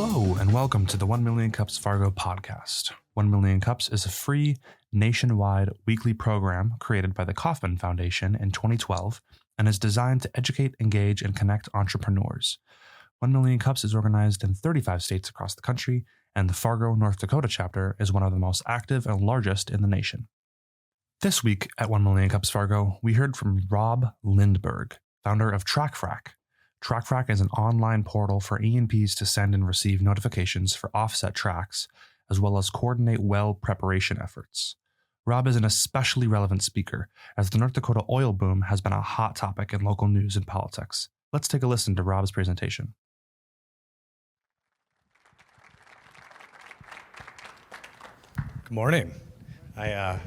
Hello, and welcome to the 1 Million Cups Fargo podcast. 1 Million Cups is a free, nationwide weekly program created by the Kauffman Foundation in 2012 and is designed to educate, engage, and connect entrepreneurs. 1 Million Cups is organized in 35 states across the country, and the Fargo, North Dakota chapter is one of the most active and largest in the nation. This week at 1 Million Cups Fargo, we heard from Rob Lindberg, founder of TracFrac. TracFrac is an online portal for E&Ps to send and receive notifications for offset tracks, as well as coordinate well preparation efforts. Rob is an especially relevant speaker, as the North Dakota oil boom has been a hot topic in local news and politics. Let's take a listen to Rob's presentation. Good morning. I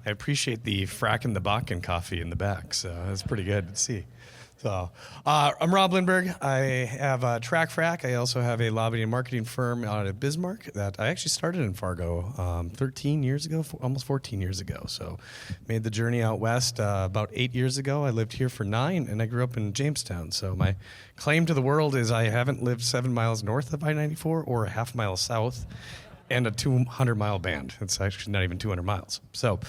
appreciate the frack and the Bakken coffee in the back, so that's pretty good to see. So, I'm Rob Lindberg. I have TracFrac. I also have a lobbying and marketing firm out of Bismarck that I actually started in Fargo 13 years ago, almost 14 years ago. So, made the journey out west about 8 years ago. I lived here for 9, and I grew up in Jamestown. So, my claim to the world is I haven't lived 7 miles north of I-94 or a half mile south, and a 200-mile band. It's actually not even 200 miles. So,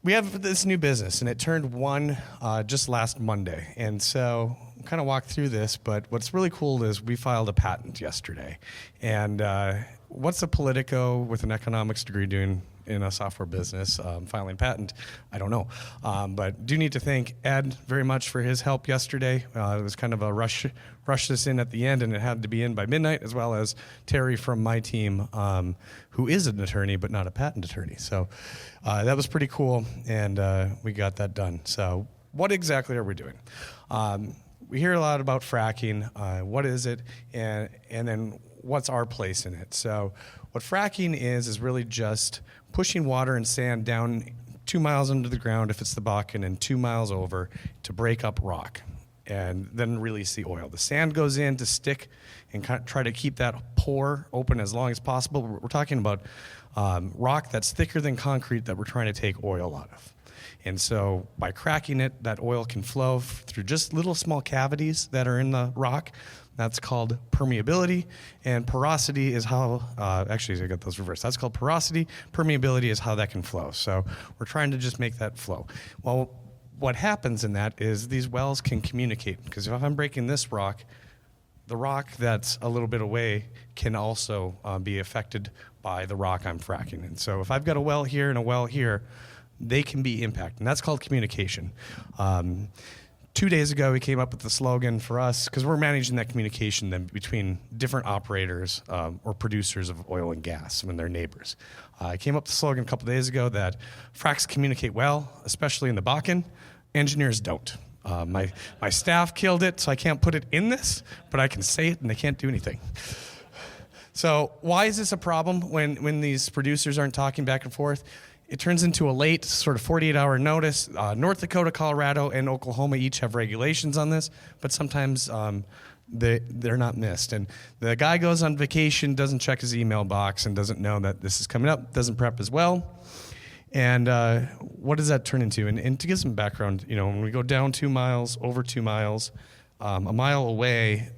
we have this new business, and it turned one just last Monday. And so we'll kind of walk through this, but what's really cool is we filed a patent yesterday. And what's a Politico with an economics degree doing in a software business, filing patent? I don't know. But do need to thank Ed very much for his help yesterday. It was kind of a rush this in at the end, and it had to be in by midnight, as well as Terry from my team, who is an attorney but not a patent attorney. So that was pretty cool, and we got that done. So what exactly are we doing? We hear a lot about fracking. What is it? And then what's our place in it? So what fracking is really just pushing water and sand down 2 miles under the ground if it's the Bakken and 2 miles over to break up rock and then release the oil. The sand goes in to stick and try to keep that pore open as long as possible. We're talking about rock that's thicker than concrete that we're trying to take oil out of. And so by cracking it, that oil can flow through just little small cavities that are in the rock. That's called permeability, and porosity is how, actually I got those reversed. That's called porosity. Permeability is how that can flow. So we're trying to just make that flow. Well, what happens in that is these wells can communicate, because if I'm breaking this rock, the rock that's a little bit away can also be affected by the rock I'm fracking. And so if I've got a well here and a well here, they can be impacted, and that's called communication. 2 days ago, we came up with the slogan for us, because we're managing that communication then between different operators or producers of oil and gas and their neighbors. I came up with the slogan a couple days ago that fracs communicate well, especially in the Bakken. Engineers don't. My staff killed it, so I can't put it in this, but I can say it, and they can't do anything. So why is this a problem when these producers aren't talking back and forth? It turns into a late sort of 48-hour notice. North Dakota, Colorado, and Oklahoma each have regulations on this, but sometimes they're not missed. And the guy goes on vacation, doesn't check his email box, and doesn't know that this is coming up, doesn't prep as well. And what does that turn into? And to give some background, when we go down 2 miles, over 2 miles, a mile away,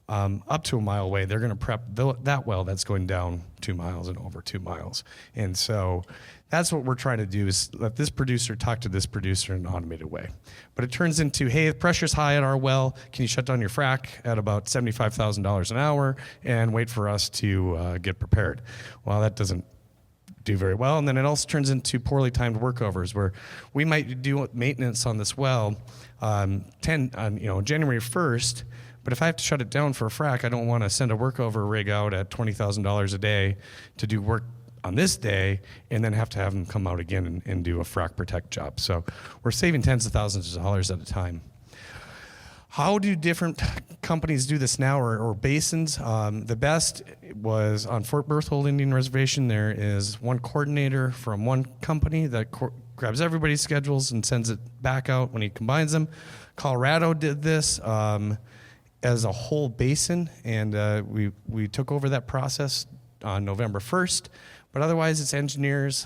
up to a mile away, they're going to prep that well that's going down 2 miles and over 2 miles. And so that's what we're trying to do, is let this producer talk to this producer in an automated way. But it turns into, hey, the pressure's high at our well. Can you shut down your frac at about $75,000 an hour and wait for us to get prepared? Well, that doesn't do very well. And then it also turns into poorly timed workovers, where we might do maintenance on this well January 1st, but if I have to shut it down for a frac, I don't want to send a workover rig out at $20,000 a day to do work on this day and then have to have them come out again and do a frac protect job. So we're saving tens of thousands of dollars at a time. How do different companies do this now, or basins? The best was on Fort Berthold Indian Reservation. There is one coordinator from one company that grabs everybody's schedules and sends it back out when he combines them. Colorado did this as a whole basin, and we took over that process on November 1st. But otherwise, it's engineers,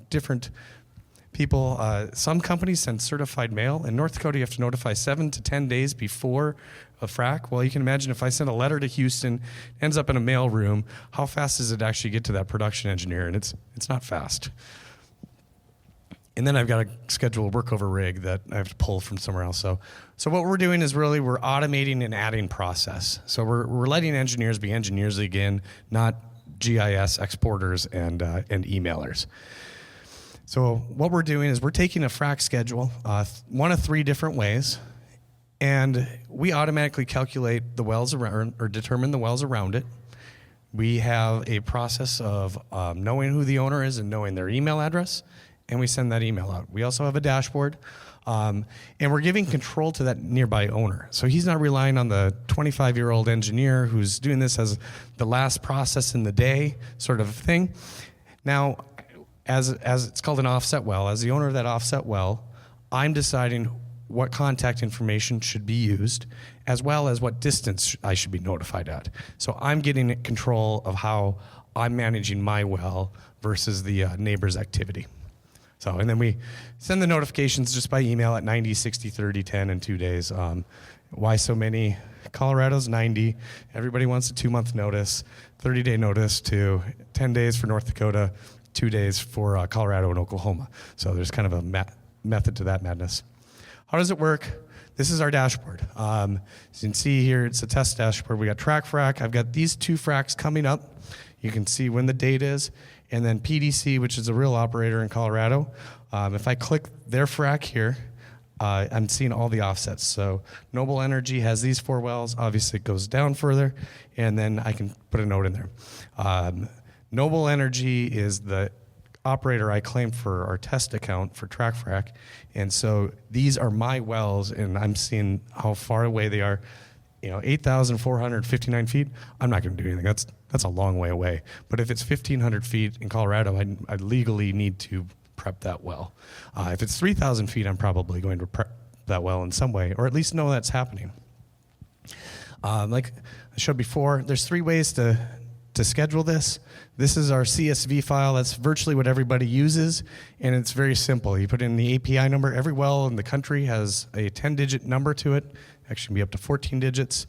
different people, some companies send certified mail. In North Dakota, you have to notify 7 to 10 days before a frac. Well, you can imagine if I send a letter to Houston, ends up in a mail room, how fast does it actually get to that production engineer? And it's not fast. And then I've got to schedule a workover rig that I have to pull from somewhere else. So what we're doing is really we're automating and adding process. So we're letting engineers be engineers again, not GIS exporters and emailers. So what we're doing is we're taking a frac schedule, one of 3 different ways, and we automatically calculate the wells around or determine the wells around it. We have a process of knowing who the owner is and knowing their email address, and we send that email out. We also have a dashboard, and we're giving control to that nearby owner. So he's not relying on the 25-year-old engineer who's doing this as the last process in the day sort of thing. Now, as it's called an offset well, as the owner of that offset well, I'm deciding what contact information should be used, as well as what distance I should be notified at. So I'm getting control of how I'm managing my well versus the neighbor's activity. So, and then we send the notifications just by email at 90, 60, 30, 10, and 2 days. Why so many? Colorado's 90. Everybody wants a 2-month notice, 30-day notice to 10 days for North Dakota, 2 days for Colorado and Oklahoma. So there's kind of a method to that madness. How does it work? This is our dashboard. As you can see here, it's a test dashboard. We got TracFrac. I've got these 2 fracs coming up. You can see when the date is. And then PDC, which is a real operator in Colorado. If I click their frac here, I'm seeing all the offsets. So Noble Energy has these 4 wells. Obviously, it goes down further. And then I can put a note in there. Noble Energy is the operator I claim for our test account for TracFrac. And so these are my wells, and I'm seeing how far away they are. 8,459 feet, I'm not going to do anything. That's a long way away. But if it's 1,500 feet in Colorado, I legally need to prep that well. If it's 3,000 feet, I'm probably going to prep that well in some way, or at least know that's happening. Like I showed before, there's 3 ways to schedule this. This is our CSV file. That's virtually what everybody uses, and it's very simple. You put in the API number. Every well in the country has a 10-digit number to it. Actually, can be up to 14 digits.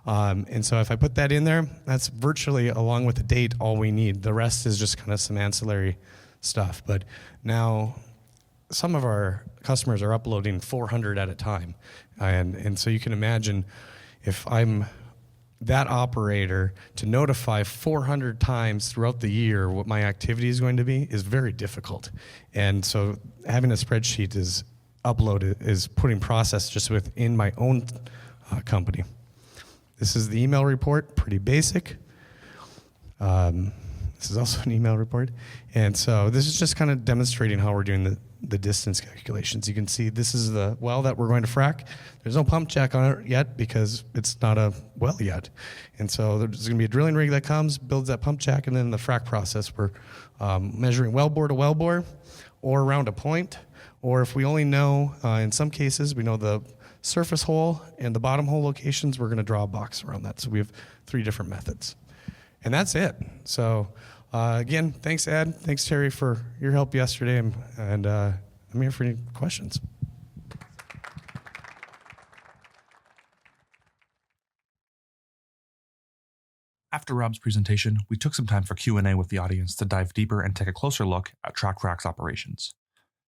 And so if I put that in there, that's virtually, along with the date, all we need. The rest is just kind of some ancillary stuff. But now some of our customers are uploading 400 at a time. And so you can imagine if I'm that operator, to notify 400 times throughout the year what my activity is going to be is very difficult. And so having a spreadsheet is putting process just within my own company. This is the email report, pretty basic. This is also an email report. And so this is just kind of demonstrating how we're doing the distance calculations. You can see this is the well that we're going to frac. There's no pump jack on it yet because it's not a well yet. And so there's going to be a drilling rig that comes, builds that pump jack, and then the frac process, we're measuring wellbore to wellbore or around a point. Or if we only know, in some cases, we know the surface hole and the bottom hole locations, we're going to draw a box around that. So we have 3 different methods. And that's it. So again, thanks, Ed. Thanks, Terry, for your help yesterday. And I'm here for any questions. After Rob's presentation, we took some time for Q&A with the audience to dive deeper and take a closer look at TracFrac's operations.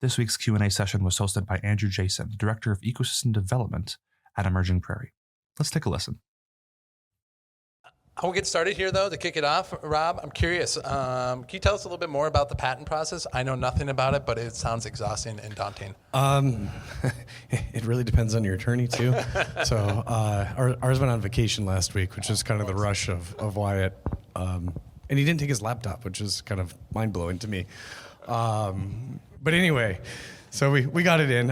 This week's Q&A session was hosted by Andrew Jason, Director of Ecosystem Development at Emerging Prairie. Let's take a listen. I'll get started here, though, to kick it off. Rob, I'm curious. Can you tell us a little bit more about the patent process? I know nothing about it, but it sounds exhausting and daunting. It really depends on your attorney, too. So ours went on vacation last week, which is kind of the rush of Wyatt. And he didn't take his laptop, which is kind of mind-blowing to me. But anyway, so we got it in.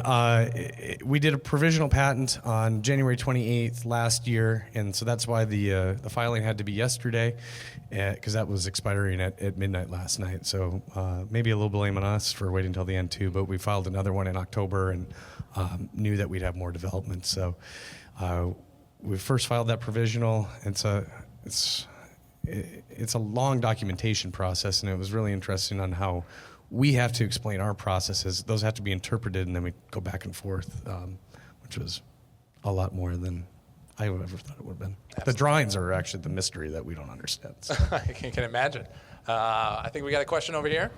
We did a provisional patent on January 28th last year, and so that's why the filing had to be yesterday, because that was expiring at midnight last night. So maybe a little blame on us for waiting until the end too, but we filed another one in October and knew that we'd have more development. So we first filed that provisional, and so it's a long documentation process, and it was really interesting on how we have to explain our processes. Those have to be interpreted, and then we go back and forth, which was a lot more than I ever thought it would have been. Absolutely. The drawings are actually the mystery that we don't understand. So. I can imagine. I think we got a question over here.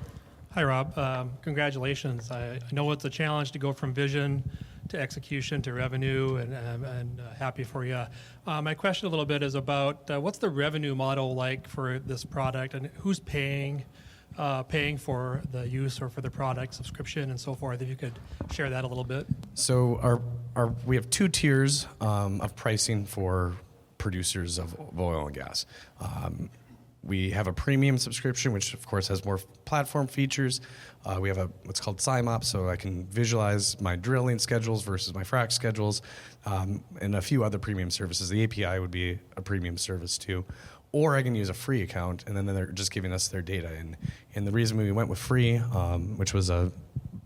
Hi, Rob. Congratulations. I know it's a challenge to go from vision to execution to revenue, and happy for you. My question a little bit is about what's the revenue model like for this product, and who's paying for the use or for the product, subscription, and so forth? If you could share that a little bit. So we have 2 tiers of pricing for producers of oil and gas. We have a premium subscription, which of course has more platform features. We have what's called SIMOP, so I can visualize my drilling schedules versus my frac schedules, and a few other premium services. The API would be a premium service too. Or I can use a free account, and then they're just giving us their data. And the reason we went with free, which was a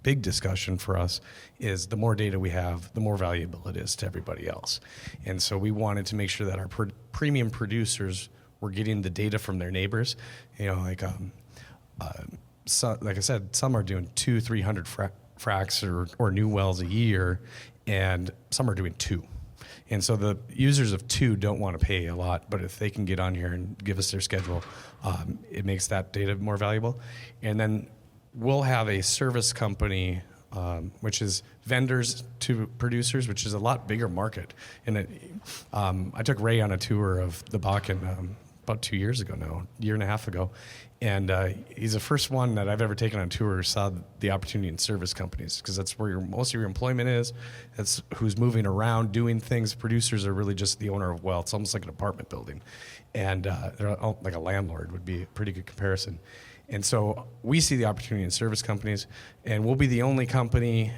big discussion for us, is the more data we have, the more valuable it is to everybody else. And so we wanted to make sure that our premium producers were getting the data from their neighbors. Like I said, some are doing 200-300 fracs or new wells a year, and some are doing 2. And so the users of 2 don't want to pay a lot, but if they can get on here and give us their schedule, it makes that data more valuable. And then we'll have a service company, which is vendors to producers, which is a lot bigger market. And I took Ray on a tour of the Bakken about 2 years ago now, a year and a half ago. And he's the first one that I've ever taken on tour saw the opportunity in service companies, because that's where most of your employment is. That's who's moving around, doing things. Producers are really just the owner of well. It's almost like an apartment building. And they're like a landlord would be a pretty good comparison. And so we see the opportunity in service companies, and we'll be the only company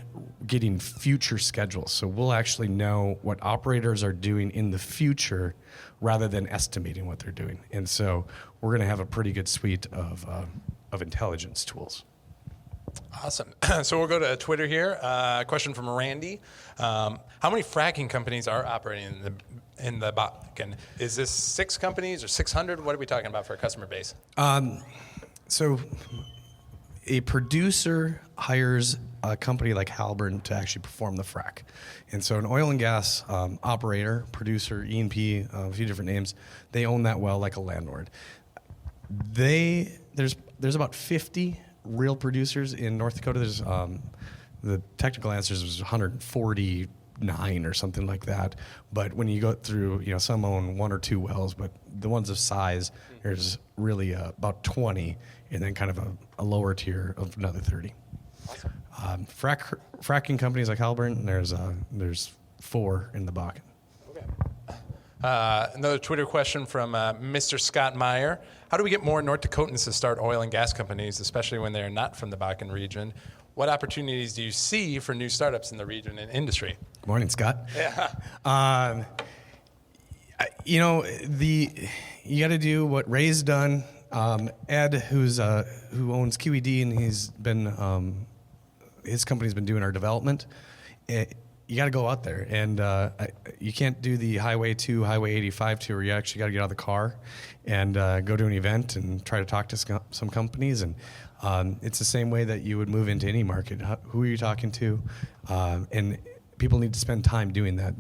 getting future schedules. So we'll actually know what operators are doing in the future rather than estimating what they're doing. And so we're going to have a pretty good suite of intelligence tools. Awesome. So we'll go to Twitter here. A question from Randy. How many fracking companies are operating in the Bakken? Is this 6 companies or 600? What are we talking about for a customer base? So a producer hires a company like Halliburton to actually perform the frac. And so an oil and gas operator, producer, E&P, a few different names, they own that well like a landlord. There's about 50 real producers in North Dakota. There's the technical answers was 149 or something like that. But when you go through, some own 1 or 2 wells, but the ones of size, there's really about 20, and then kind of a lower tier of another 30. Awesome. Fracking companies like Halliburton, there's 4 in the Bakken. Okay. Another Twitter question from Mr. Scott Meyer. How do we get more North Dakotans to start oil and gas companies, especially when they're not from the Bakken region? What opportunities do you see for new startups in the region and industry? Good morning, Scott. Yeah. You got to do what Ray's done. Ed, who owns QED, and he's been his company's been doing our development. You got to go out there, and you can't do the Highway 2, Highway 85 tour. You actually got to get out of the car and go to an event and try to talk to some companies. And it's the same way that you would move into any market. Who are you talking to? And people need to spend time doing that.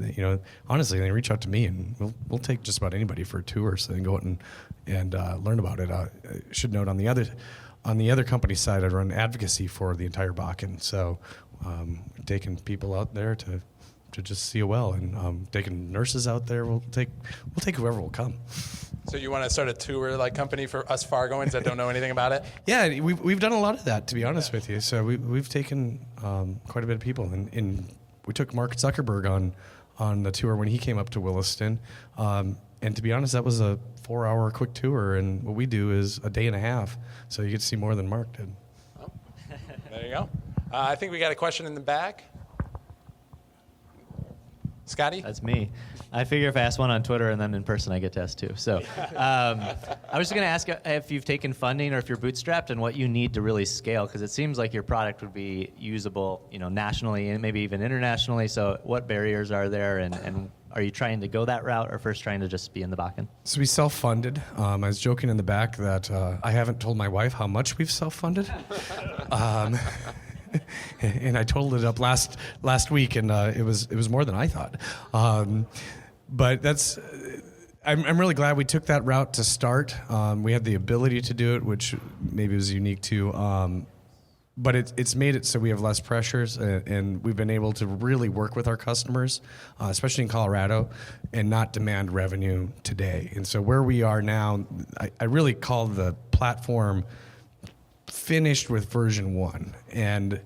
Honestly, they reach out to me, and we'll take just about anybody for a tour, so they can go out and learn about it. I should note on the other company side, I run advocacy for the entire Bakken, so taking people out there to just see a well, and taking nurses out there. We'll take whoever will come. So you want to start a tour like company for us Fargoans that don't know anything about it? Yeah, we've done a lot of that, to be honest with you. So we've taken quite a bit of people, and we took Mark Zuckerberg on the tour when he came up to Williston. And to be honest, that was a 4-hour quick tour, and what we do is a day and a half. So you get to see more than Mark did. Oh, there you go. I think we got a question in the back. Scotty? That's me. I figure if I ask one on Twitter and then in person, I get to ask two. So I was just going to ask if you've taken funding or if you're bootstrapped and what you need to really scale, because it seems like your product would be usable, nationally and maybe even internationally. So what barriers are there, and are you trying to go that route or first trying to just be in the Bakken? So we self-funded. I was joking in the back that I haven't told my wife how much we've self-funded. And I totaled it up last week, and it was more than I thought. But I'm really glad we took that route to start. We had the ability to do it, which maybe was unique too. But it's made it so we have less pressures, and we've been able to really work with our customers, especially in Colorado, and not demand revenue today. And so where we are now, I really call the platform finished with version 1, and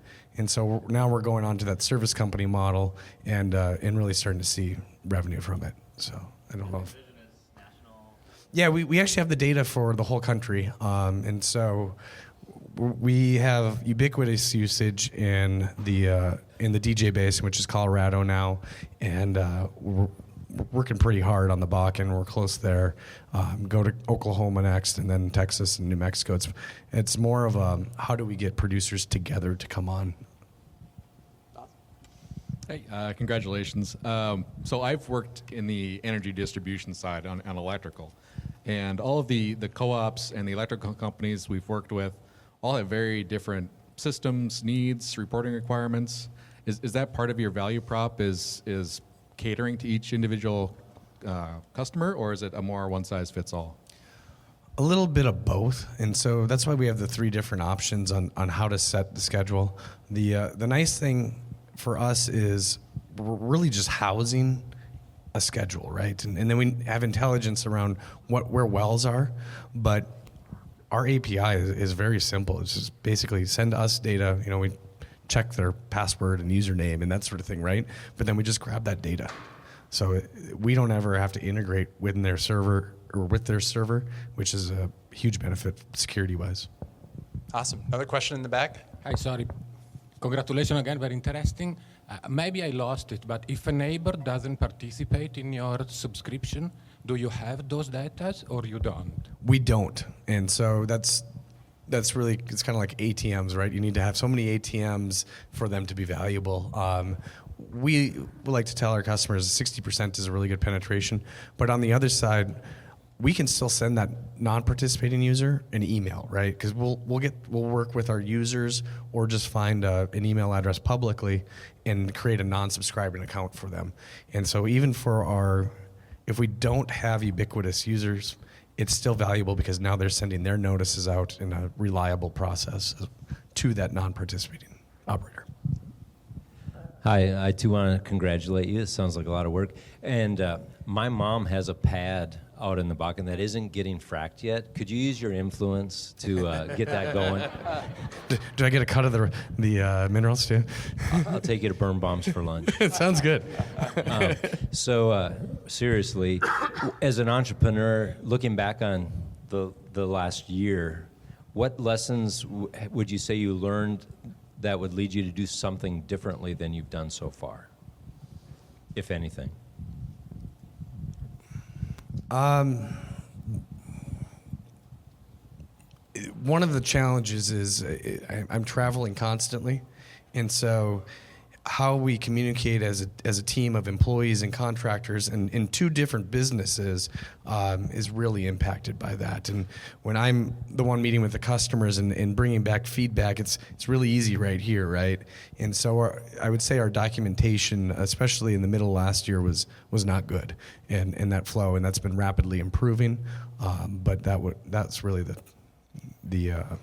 so now we're going on to that service company model, and really starting to see revenue from it. So I don't know if yeah, we actually have the data for the whole country, and so we have ubiquitous usage in the DJ Basin, which is Colorado now, and we're working pretty hard on the Bakken. We're close there. Go to Oklahoma next, and then Texas and New Mexico. It's more of a how do we get producers together to come on. Hey, congratulations. So I've worked in the energy distribution side on electrical, and all of the co-ops and the electrical companies we've worked with all have very different systems, needs, reporting requirements. Is that part of your value prop? Is catering to each individual customer, or is it a more one-size-fits-all? A little bit of both, and so that's why we have the 3 different options on how to set the schedule. The nice thing for us is we're really just housing a schedule, right? And then we have intelligence around where wells are, but our API is very simple. It's just basically send us data. We check their password and username and that sort of thing, right? But then we just grab that data. So we don't ever have to integrate within their server or with their server, which is a huge benefit security-wise. Awesome. Another question in the back? Hi, sorry. Congratulations again, very interesting. Maybe I lost it, but if a neighbor doesn't participate in your subscription, do you have those data or you don't? We don't. And so that's really, it's kind of like ATMs, right? You need to have so many ATMs for them to be valuable. We would like to tell our customers 60% is a really good penetration. But on the other side, we can still send that non-participating user an email, right? Because we'll work with our users or just find an email address publicly and create a non-subscribing account for them. And so even for if we don't have ubiquitous users, it's still valuable because now they're sending their notices out in a reliable process to that non-participating operator. Hi, I too want to congratulate you. It sounds like a lot of work. And my mom has a pad out in the Bakken that isn't getting fracked yet. Could you use your influence to get that going? Do I get a cut of the minerals too? I'll take you to Burn Bombs for lunch. It sounds good. Seriously, as an entrepreneur, looking back on the last year, what lessons would you say you learned that would lead you to do something differently than you've done so far, if anything? One of the challenges is I'm traveling constantly, and so how we communicate as a team of employees and contractors in 2 different businesses is really impacted by that. And when I'm the one meeting with the customers and bringing back feedback, it's really easy right here, right? And so I would say our documentation, especially in the middle of last year, was not good in that flow, and that's been rapidly improving. But that's really the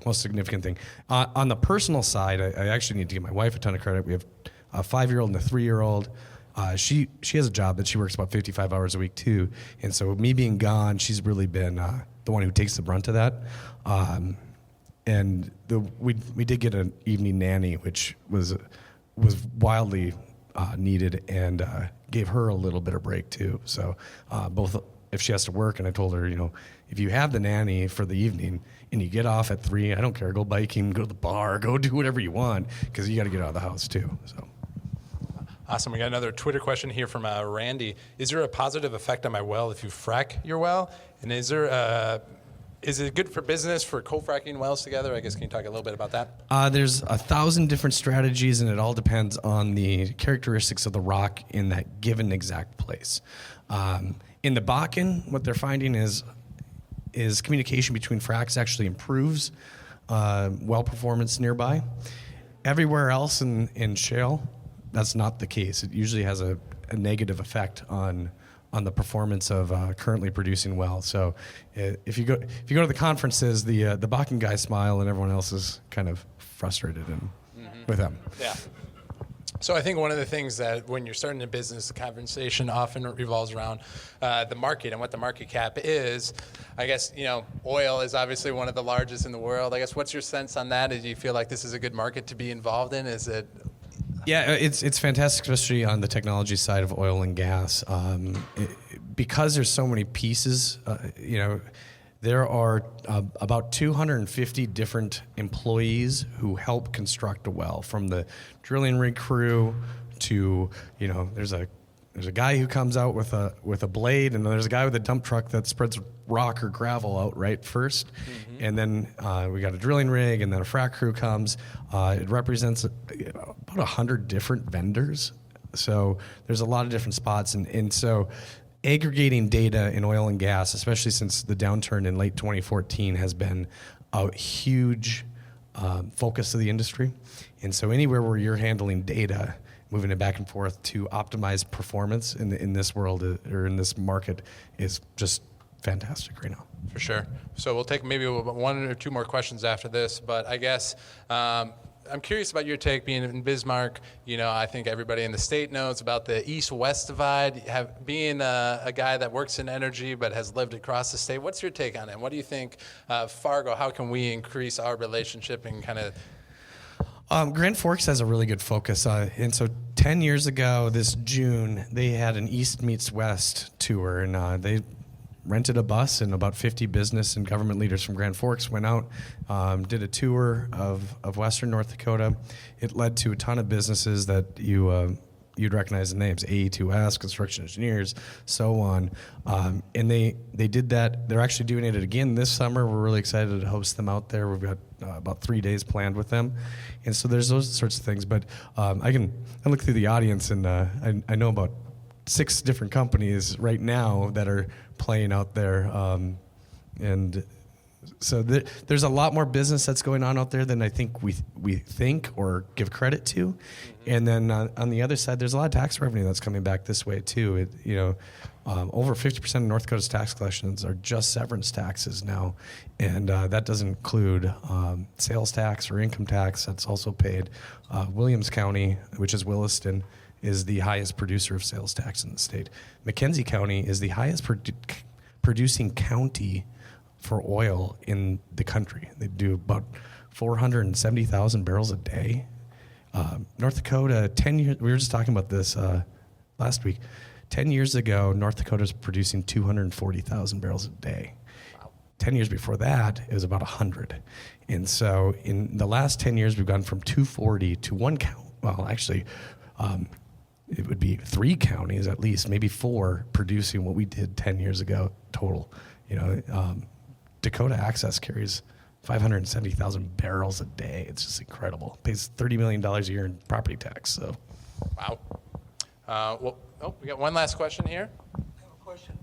most significant thing. On the personal side, I actually need to give my wife a ton of credit. We have a 5-year-old and a 3-year-old. She has a job that she works about 55 hours a week too, and so me being gone, she's really been the one who takes the brunt of that. And we did get an evening nanny, which was wildly needed, and gave her a little bit of break too. So both if she has to work, and I told her, if you have the nanny for the evening and you get off at 3, I don't care, go biking, go to the bar, go do whatever you want, because you got to get out of the house too. So Awesome. We got another Twitter question here from Randy. Is there a positive effect on my well if you frack your well? And is it good for business for co-fracking wells together? I guess, can you talk a little bit about that? There's 1,000 different strategies, and it all depends on the characteristics of the rock in that given exact place. In the Bakken, what they're finding is communication between fracks actually improves well performance nearby. Everywhere else in shale, that's not the case. It usually has a negative effect on the performance of currently producing wells. So if you go to the conferences, the Bakken guys smile and everyone else is kind of frustrated with them. Yeah. So I think one of the things that when you're starting a business, the conversation often revolves around the market and what the market cap is. I guess, oil is obviously one of the largest in the world. I guess, what's your sense on that? Do you feel like this is a good market to be involved in? Is it? Yeah, it's fantastic, especially on the technology side of oil and gas. Because there's so many pieces, there are about 250 different employees who help construct a well, from the drilling rig crew to, there's a guy who comes out with a blade, and then there's a guy with a dump truck that spreads rock or gravel out right first. Mm-hmm. And then we got a drilling rig, and then a frac crew comes. It represents about 100 different vendors. So there's a lot of different spots. And so aggregating data in oil and gas, especially since the downturn in late 2014, has been a huge focus of the industry. And so anywhere where you're handling data, moving it back and forth to optimize performance in this world or in this market is just fantastic right now. For sure. So we'll take maybe one or two more questions after this, but I guess I'm curious about your take being in Bismarck. I think everybody in the state knows about the east-west divide. Being a guy that works in energy but has lived across the state, what's your take on it? What do you think, Fargo, how can we increase our relationship and kind of... Grand Forks has a really good focus. And so 10 years ago, this June, they had an East Meets West tour, and they rented a bus, and about 50 business and government leaders from Grand Forks went out, did a tour of Western North Dakota. It led to a ton of businesses that you'd recognize the names, AE2S, Construction Engineers, so on. And they did that. They're actually doing it again this summer. We're really excited to host them out there. We've got about 3 days planned with them. And so there's those sorts of things. But I look through the audience, and I know about 6 different companies right now that are playing out there. And so there's a lot more business that's going on out there than I think we think or give credit to. Mm-hmm. And then on the other side, there's a lot of tax revenue that's coming back this way too. Over 50% of North Dakota's tax collections are just severance taxes now, and that doesn't include sales tax or income tax that's also paid. Williams County, which is Williston, is the highest producer of sales tax in the state. McKenzie County is the highest producing county for oil in the country. They do about 470,000 barrels a day. North Dakota, 10 years, we were just talking about this last week. 10 years ago, North Dakota was producing 240,000 barrels a day. Wow. 10 years before that, it was about 100. And so in the last 10 years, we've gone from 240 to one count. Well, actually, it would be 3 counties at least, maybe 4, producing what we did 10 years ago total. Dakota Access carries 570,000 barrels a day. It's just incredible. Pays $30 million a year in property tax. So, wow. We got one last question here. I have a question.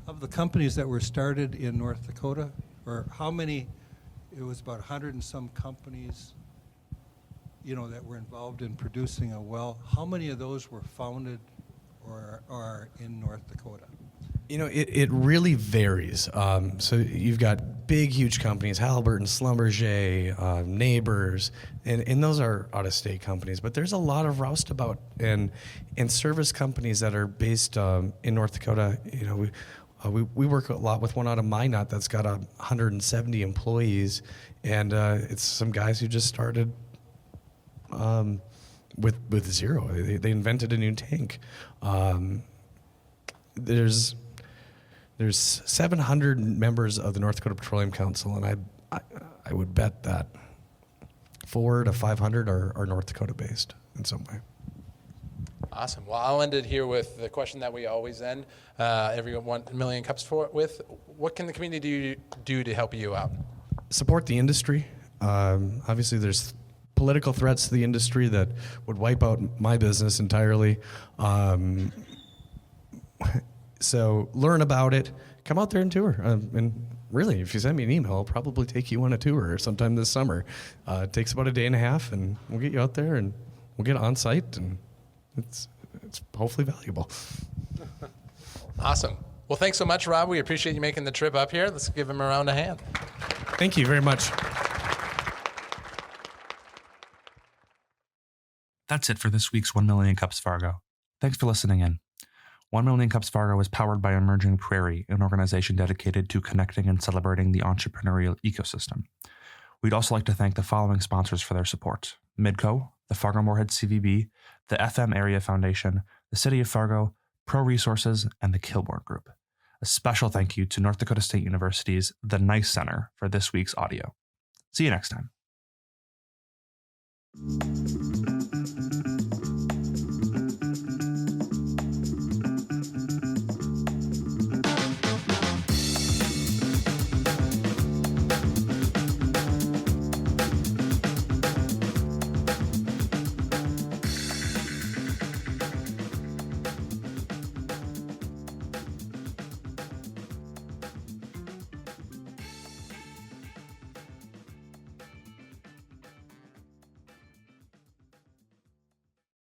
Of those companies that were started in North Dakota, or how many? It was about 100 and some companies, that were involved in producing a well. How many of those were founded or are in North Dakota? It really varies. So you've got big, huge companies, Halliburton, Schlumberger, Neighbors, and those are out-of-state companies. But there's a lot of roustabout and service companies that are based in North Dakota. We work a lot with one out of Minot that's got 170 employees, and it's some guys who just started with zero. They invented a new tank. There's 700 members of the North Dakota Petroleum Council, and I would bet that 4 to 500 are North Dakota based in some way. Awesome. Well, I'll end it here with the question that we always end every 1 million cups with. What can the community do to help you out? Support the industry. Obviously, there's political threats to the industry that would wipe out my business entirely. So learn about it. Come out there and tour. And really, if you send me an email, I'll probably take you on a tour sometime this summer. It takes about a day and a half, and we'll get you out there, and we'll get on site, and it's hopefully valuable. Awesome. Well, thanks so much, Rob. We appreciate you making the trip up here. Let's give him a round of hand. Thank you very much. That's it for this week's 1 Million Cups Fargo. Thanks for listening in. 1 Million Cups Fargo is powered by Emerging Prairie, an organization dedicated to connecting and celebrating the entrepreneurial ecosystem. We'd also like to thank the following sponsors for their support: Midco, the Fargo-Moorhead CVB, the FM Area Foundation, the City of Fargo, Pro Resources, and the Kilbourne Group. A special thank you to North Dakota State University's The Nice Center for this week's audio. See you next time.